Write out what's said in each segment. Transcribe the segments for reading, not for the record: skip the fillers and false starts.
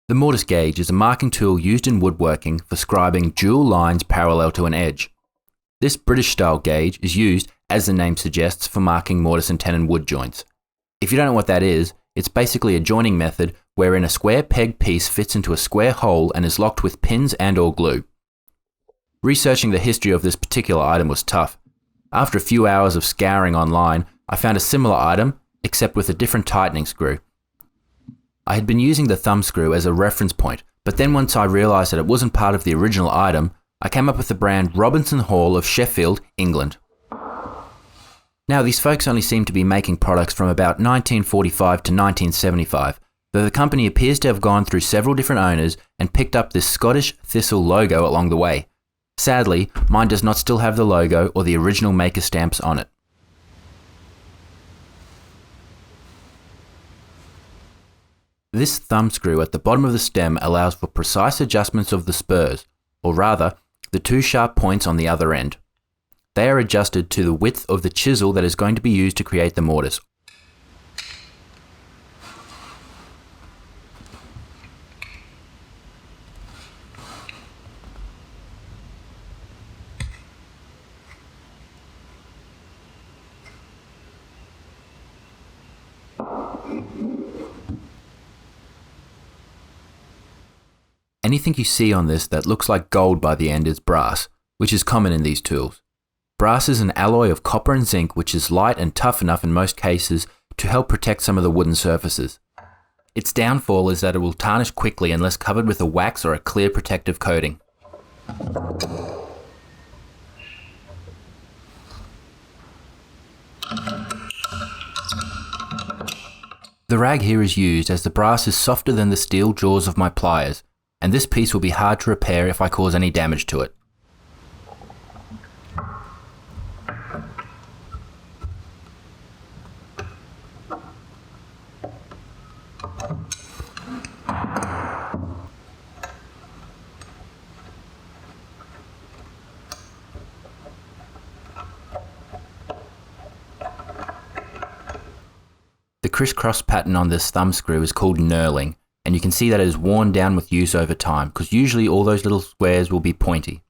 The mortise gauge is a marking tool used in woodworking for scribing dual lines parallel to an edge. This British-style gauge is used, as the name suggests, for marking mortise and tenon wood joints. If you don't know what that is, it's basically a joining method wherein a square peg piece fits into a square hole and is locked with pins and/or glue. Researching the history of this particular item was tough. After a few hours of scouring online, I found a similar item, except with a different tightening screw. I had been using the thumb screw as a reference point, but then once I realised that it wasn't part of the original item, I came up with the brand Robinson Hall of Sheffield, England. Now, these folks only seem to be making products from about 1945 to 1975, though the company appears to have gone through several different owners and picked up this Scottish thistle logo along the way. Sadly, mine does not still have the logo or the original maker stamps on it. This thumb screw at the bottom of the stem allows for precise adjustments of the spurs, or rather, the two sharp points on the other end. They are adjusted to the width of the chisel that is going to be used to create the mortise. Anything you see on this that looks like gold by the end is brass, which is common in these tools. Brass is an alloy of copper and zinc which is light and tough enough in most cases to help protect some of the wooden surfaces. Its downfall is that it will tarnish quickly unless covered with a wax or a clear protective coating. The rag here is used as the brass is softer than the steel jaws of my pliers, and this piece will be hard to repair if I cause any damage to it. The crisscross pattern on this thumb screw is called knurling, and you can see that it is worn down with use over time, because usually all those little squares will be pointy.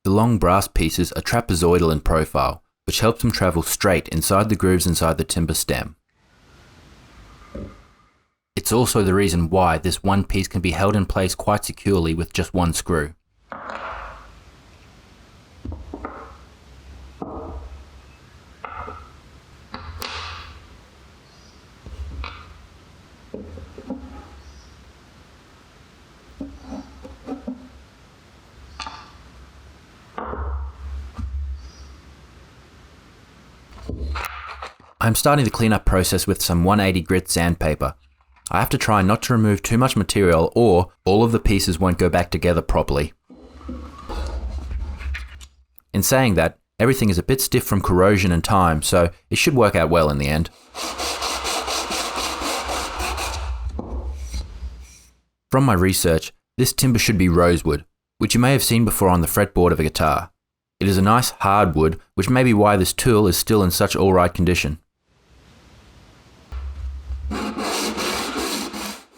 The long brass pieces are trapezoidal in profile, which helps them travel straight inside the grooves inside the timber stem. It's also the reason why this one piece can be held in place quite securely with just one screw. I'm starting the cleanup process with some 180 grit sandpaper. I have to try not to remove too much material or all of the pieces won't go back together properly. In saying that, everything is a bit stiff from corrosion and time, so it should work out well in the end. From my research, this timber should be rosewood, which you may have seen before on the fretboard of a guitar. It is a nice hard wood, which may be why this tool is still in such alright condition.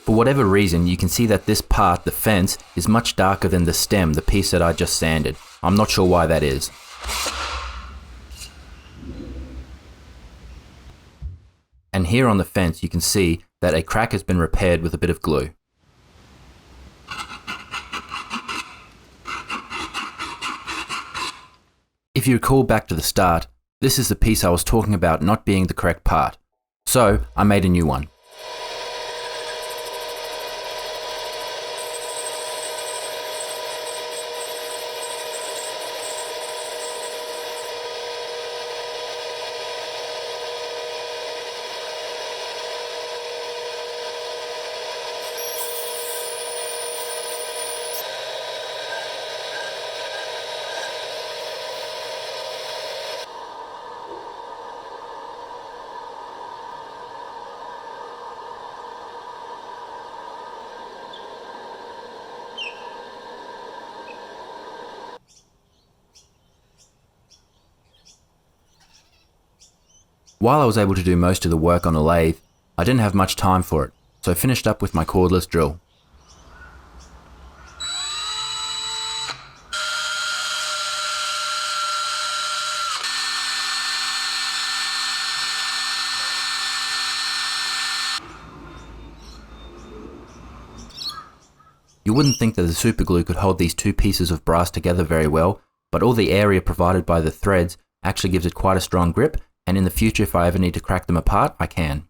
For whatever reason, you can see that this part, the fence, is much darker than the stem, the piece that I just sanded. I'm not sure why that is. And here on the fence you can see that a crack has been repaired with a bit of glue. If you recall back to the start, this is the piece I was talking about not being the correct part. So I made a new one. While I was able to do most of the work on the lathe, I didn't have much time for it, so I finished up with my cordless drill. You wouldn't think that the superglue could hold these two pieces of brass together very well, but all the area provided by the threads actually gives it quite a strong grip, and in the future if I ever need to crack them apart, I can.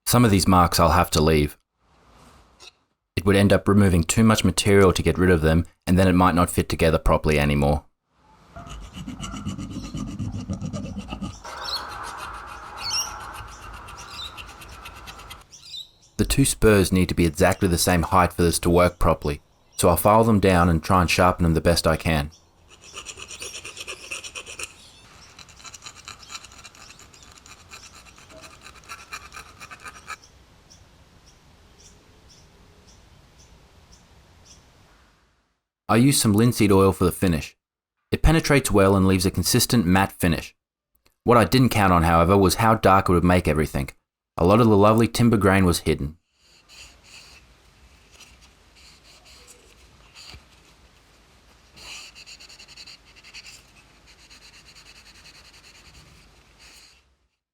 Some of these marks I'll have to leave. It would end up removing too much material to get rid of them, and then it might not fit together properly anymore. The two spurs need to be exactly the same height for this to work properly, so I'll file them down and try and sharpen them the best I can. I use some linseed oil for the finish. It penetrates well and leaves a consistent matte finish. What I didn't count on, however, was how dark it would make everything. A lot of the lovely timber grain was hidden.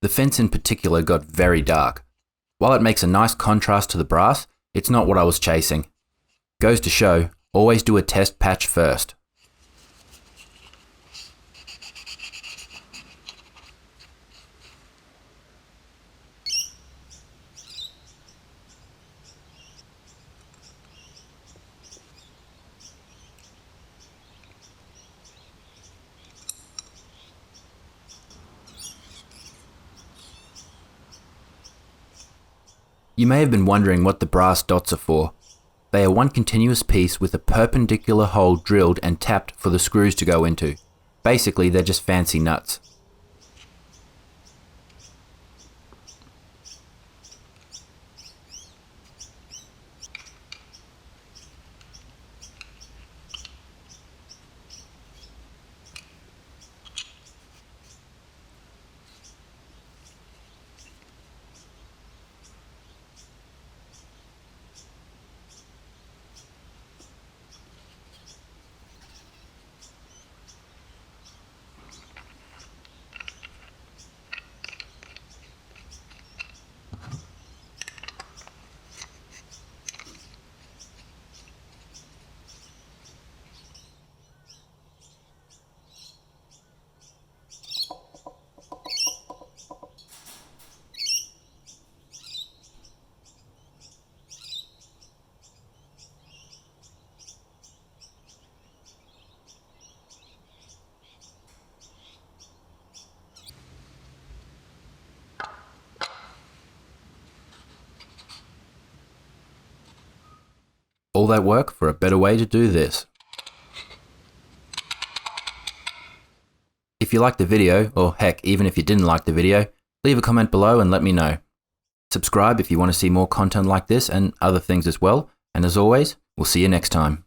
The fence in particular got very dark. While it makes a nice contrast to the brass, it's not what I was chasing. Goes to show, always do a test patch first. You may have been wondering what the brass dots are for. They are one continuous piece with a perpendicular hole drilled and tapped for the screws to go into. Basically, they're just fancy nuts. All that work for a better way to do this. If you liked the video, or heck, even if you didn't like the video, leave a comment below and let me know. Subscribe if you want to see more content like this and other things as well, and as always, we'll see you next time.